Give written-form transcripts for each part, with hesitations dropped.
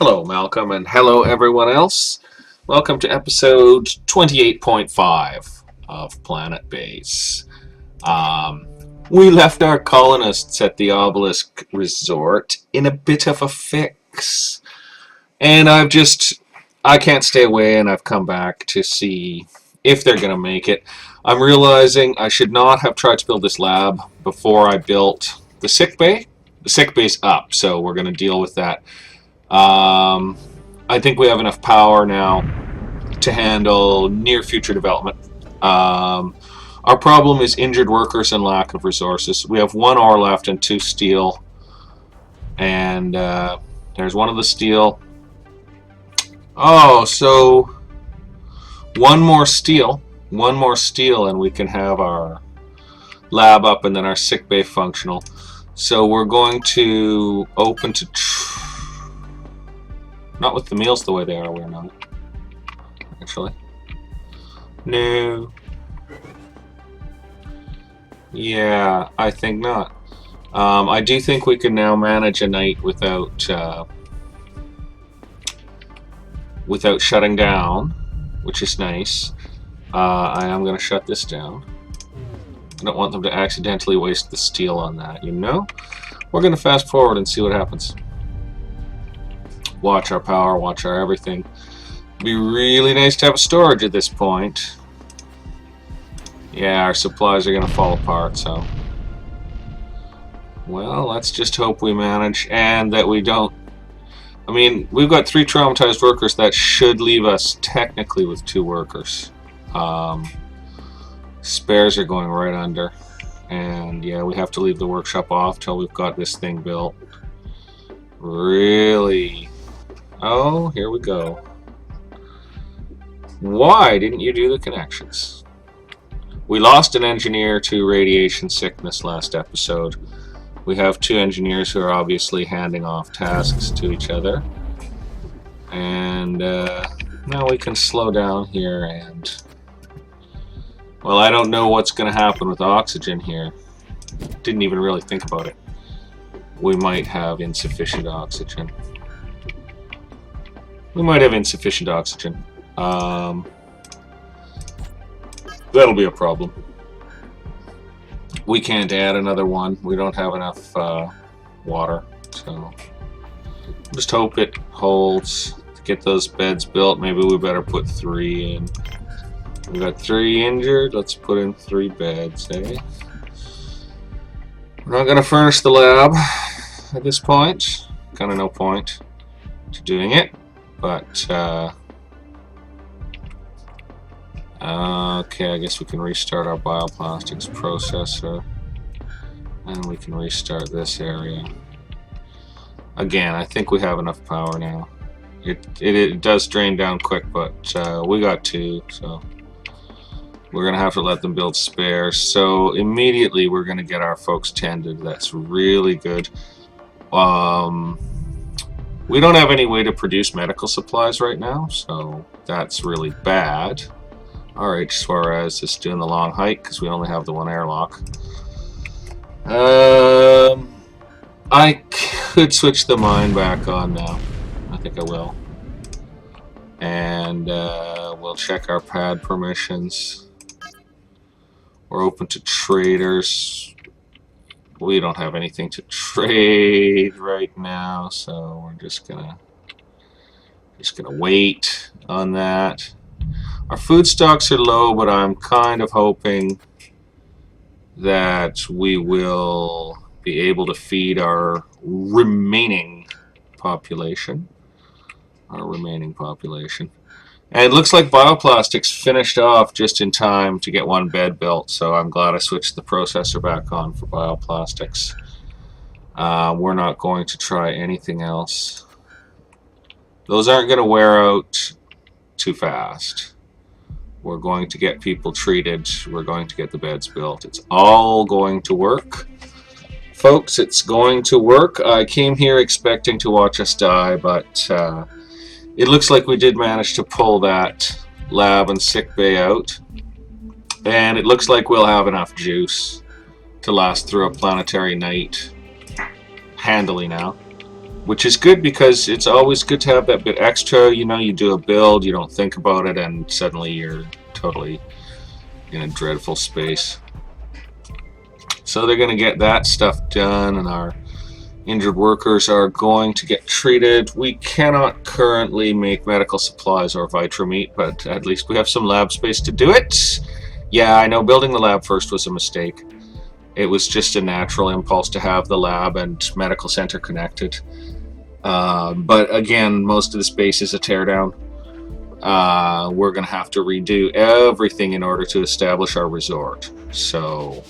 Hello, Malcolm, and hello, everyone else. Welcome to episode 28.5 of Planetbase. We left our colonists at the Obelisk resort in a bit of a fix. And I can't stay away, and I've come back to see if they're going to make it. I'm realizing I should not have tried to build this lab before I built the sick bay. The sick bay's up, so we're going to deal with that. I think we have enough power now to handle near future development. Our problem is injured workers and lack of resources. We have 1 ore left and 2 steel. And there's one of the steel. Oh, so 1 more steel. 1 more steel and we can have our lab up and then our sick bay functional. So we're going to open to... Not with the meals the way they are, we're not. Actually. No. Yeah, I think not. I do think we can now manage a night without shutting down, which is nice. I am going to shut this down. I don't want them to accidentally waste the steel on that, you know? We're going to fast forward and see what happens. Watch our power, watch our everything. It'd be really nice to have a storage at this point. Yeah, our supplies are going to fall apart, so... Well, let's just hope we manage, and that we don't... I mean, we've got 3 traumatized workers. That should leave us technically with 2 workers. Spares are going right under. And yeah, we have to leave the workshop off till we've got this thing built. Really? Oh, here we go. Why didn't you do the connections? We lost an engineer to radiation sickness last episode. We have 2 engineers who are obviously handing off tasks to each other. And now we can slow down here and... Well, I don't know what's going to happen with oxygen here. Didn't even really think about it. We might have insufficient oxygen. That'll be a problem. We can't add another one. We don't have enough water, so just hope it holds to get those beds built. Maybe we better put 3 in. We got 3 injured. Let's put in 3 beds, eh? We're not going to furnish the lab at this point. Kind of no point to doing it, but okay, I guess we can restart our bioplastics processor, and we can restart this area. Again, I think we have enough power now. It does drain down quick, but we got 2, so we're going to have to let them build spares. So immediately we're going to get our folks tended. That's really good. We don't have any way to produce medical supplies right now, so that's really bad. Alright, Suarez is doing the long hike because we only have the 1 airlock. I could switch the mine back on now. I think I will. And we'll check our pad permissions. We're open to traders. We don't have anything to trade right now, so we're just gonna wait on that. Our food stocks are low, but I'm kind of hoping that we will be able to feed our remaining population. And it looks like bioplastics finished off just in time to get 1 bed built, so I'm glad I switched the processor back on for bioplastics. We're not going to try anything else. Those aren't going to wear out too fast. We're going to get people treated. We're going to get the beds built. It's all going to work. Folks, it's going to work. I came here expecting to watch us die, but it looks like we did manage to pull that lab and sick bay out. And it looks like we'll have enough juice to last through a planetary night handily now. which is good because it's always good to have that bit extra. You know, you do a build, you don't think about it, and suddenly you're totally in a dreadful space. So they're going to get that stuff done, and our injured workers are going to get treated. We cannot currently make medical supplies or Vitra-Meat, but at least we have some lab space to do it. Yeah, I know building the lab first was a mistake. It was just a natural impulse to have the lab and medical center connected. But again, most of the space is a teardown. We're going to have to redo everything in order to establish our resort. So,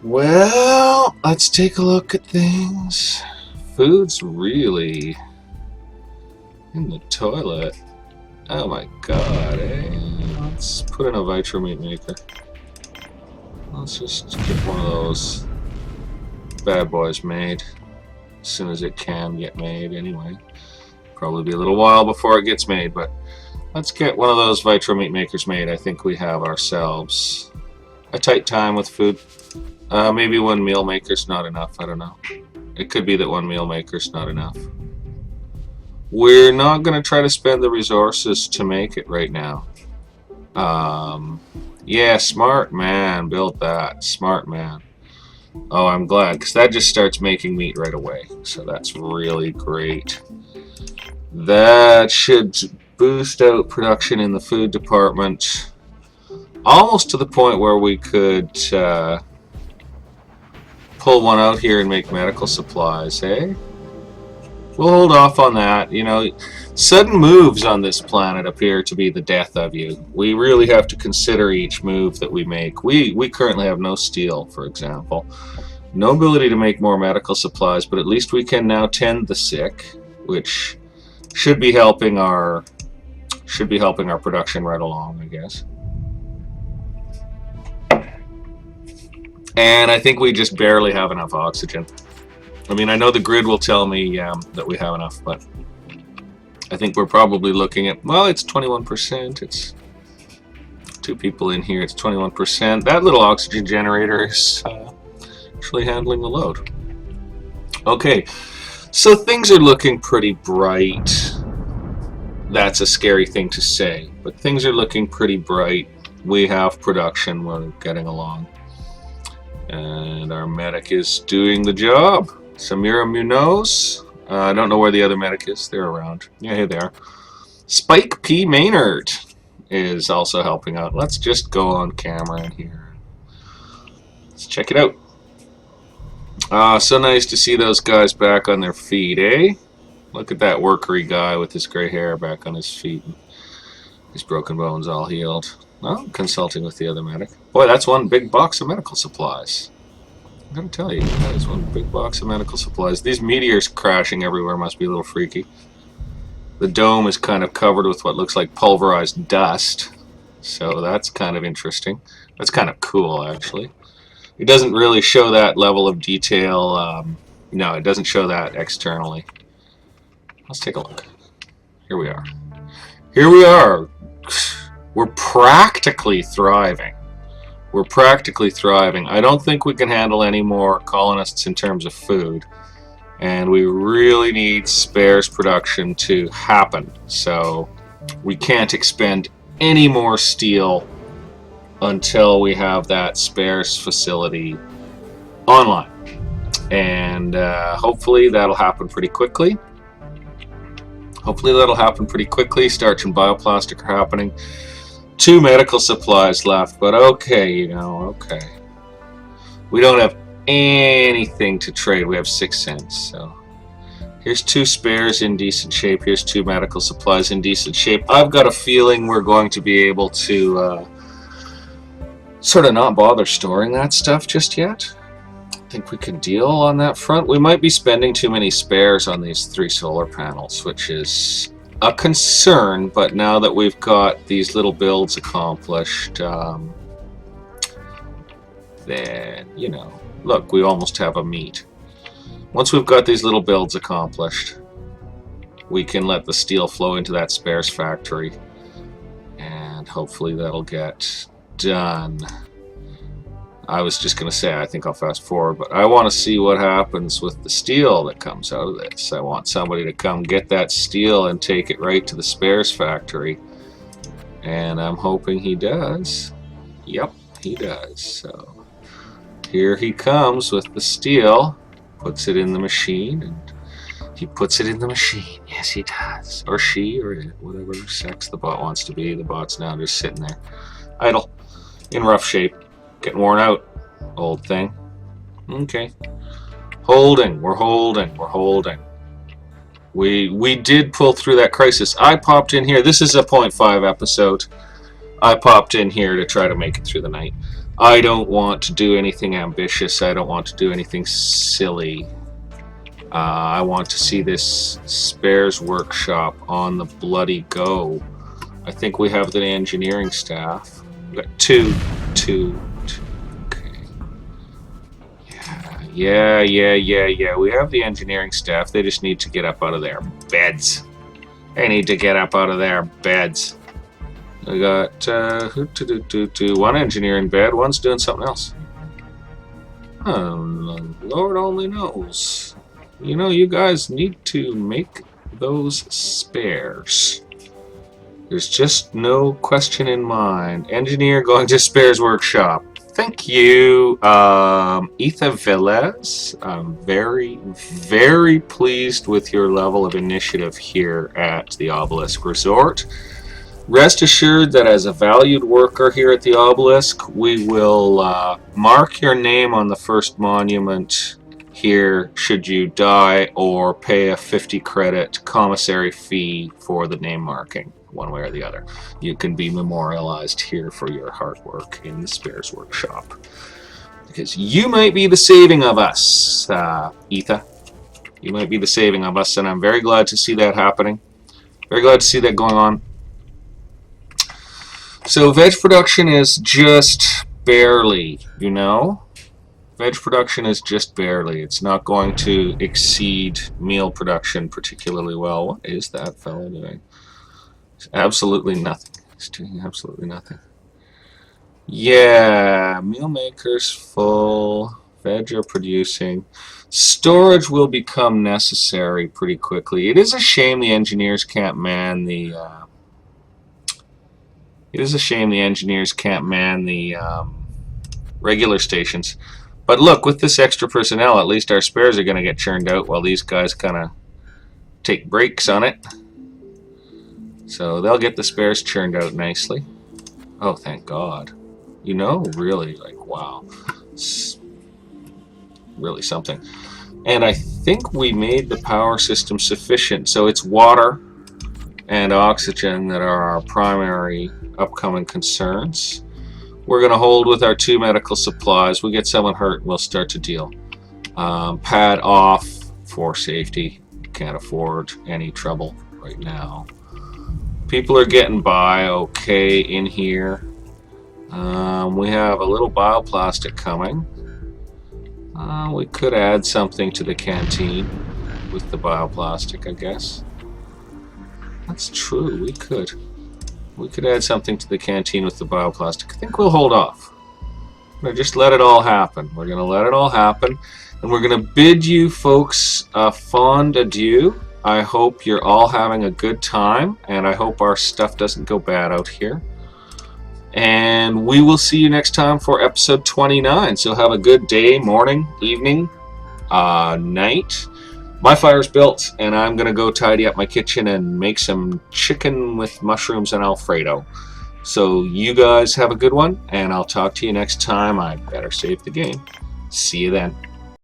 well, let's take a look at things. Food's really in the toilet. Oh my god, eh? Let's put in a Vitra-Meat maker. Let's just get one of those bad boys made as soon as it can get made anyway. Probably be a little while before it gets made, but let's get one of those Vitra-Meat makers made. I think we have ourselves a tight time with food. Maybe one meal maker's not enough, I don't know. It could be that one meal maker's not enough. We're not going to try to spend the resources to make it right now. Yeah, smart man, build that. Smart man. Oh, I'm glad, because that just starts making meat right away. So that's really great. That should boost out production in the food department. Almost to the point where we could pull one out here and make medical supplies, eh? We'll hold off on that. You know, sudden moves on this planet appear to be the death of you. We really have to consider each move that we make. We currently have no steel, for example. No ability to make more medical supplies, but at least we can now tend the sick, which should be helping our production right along, I guess. And I think we just barely have enough oxygen. I mean, I know the grid will tell me that we have enough, but I think we're probably looking at, well, it's 21%. It's 2 people in here. It's 21%. That little oxygen generator is actually handling the load. Okay, so things are looking pretty bright. That's a scary thing to say, but things are looking pretty bright. We have production. We're getting along. And our medic is doing the job. Samira Munoz. I don't know where the other medic is. They're around. Yeah, here they are. Spike P. Maynard is also helping out. Let's just go on camera in here. Let's check it out. So nice to see those guys back on their feet, eh? Look at that workery guy with his gray hair back on his feet. His broken bones all healed. Well, consulting with the other medic. Boy, that's one big box of medical supplies. I'm gonna tell you, that is one big box of medical supplies. These meteors crashing everywhere must be a little freaky. The dome is kind of covered with what looks like pulverized dust. So that's kind of interesting. That's kind of cool, actually. It doesn't really show that level of detail. No, it doesn't show that externally. Let's take a look. Here we are. Here we are. We're practically thriving. We're practically thriving. I don't think we can handle any more colonists in terms of food. And we really need spares production to happen. So we can't expend any more steel until we have that spares facility online. And hopefully that'll happen pretty quickly. Starch and bioplastic are happening. 2 medical supplies left, but okay, you know, okay. We don't have anything to trade. We have 6 cents, so here's 2 spares in decent shape. Here's 2 medical supplies in decent shape. I've got a feeling we're going to be able to sort of not bother storing that stuff just yet. I think we can deal on that front. We might be spending too many spares on these 3 solar panels, which is a concern, but now that we've got these little builds accomplished, then, you know, look, we almost have a meet. Once we've got these little builds accomplished, we can let the steel flow into that spares factory, and hopefully that'll get done. I was just going to say, I think I'll fast forward, but I want to see what happens with the steel that comes out of this. I want somebody to come get that steel and take it right to the spares factory. And I'm hoping he does. Yep, he does. So here he comes with the steel, puts it in the machine, and he puts it in the machine. Yes, he does. Or she, or it, whatever sex the bot wants to be. The bot's now just sitting there, idle, in rough shape. Getting worn out, old thing. Okay. Holding, we're holding, we're holding. We did pull through that crisis. I popped in here. This is a 0.5 episode. I popped in here to try to make it through the night. I don't want to do anything ambitious. I don't want to do anything silly. I want to see this spares workshop on the bloody go. I think we have the engineering staff. We've got two. Okay. Yeah. We have the engineering staff. They just need to get up out of their beds. They need to get up out of their beds. We got one engineer in bed. One's doing something else. Oh, Lord only knows. You know, you guys need to make those spares. There's just no question in mind. Engineer going to spares workshop. Thank you, Etha Velez. I'm very, very pleased with your level of initiative here at the Obelisk Resort. Rest assured that as a valued worker here at the Obelisk, we will mark your name on the first monument here should you die or pay a 50 credit commissary fee for the name marking, one way or the other. You can be memorialized here for your hard work in the spares workshop. Because you might be the saving of us, Etha. You might be the saving of us, and I'm very glad to see that happening. Very glad to see that going on. So veg production is just barely, you know? Veg production is just barely. It's not going to exceed meal production particularly well. What is that fellow doing? Absolutely nothing. He's doing absolutely nothing. Yeah, meal makers full. Veg are producing. Storage will become necessary pretty quickly. It is a shame the engineers can't man the. It is a shame the engineers can't man the regular stations. But look, with this extra personnel, at least our spares are going to get churned out while these guys kind of take breaks on it. So they'll get the spares churned out nicely. Oh, thank God. You know, really, like, wow. It's really something. And I think we made the power system sufficient. So it's water and oxygen that are our primary upcoming concerns. We're going to hold with our 2 medical supplies. We get someone hurt, we'll start to deal. Pad off for safety. Can't afford any trouble right now. People are getting by okay in here. We have a little bioplastic coming. We could add something to the canteen with the bioplastic, I guess. That's true, we could. We could add something to the canteen with the bioplastic. I think we'll hold off. We're just let it all happen. We're going to let it all happen. And we're going to bid you folks a fond adieu. I hope you're all having a good time. And I hope our stuff doesn't go bad out here. And we will see you next time for episode 29. So have a good day, morning, evening, night. My fire's built, and I'm going to go tidy up my kitchen and make some chicken with mushrooms and Alfredo. So you guys have a good one, and I'll talk to you next time. I better save the game. See you then.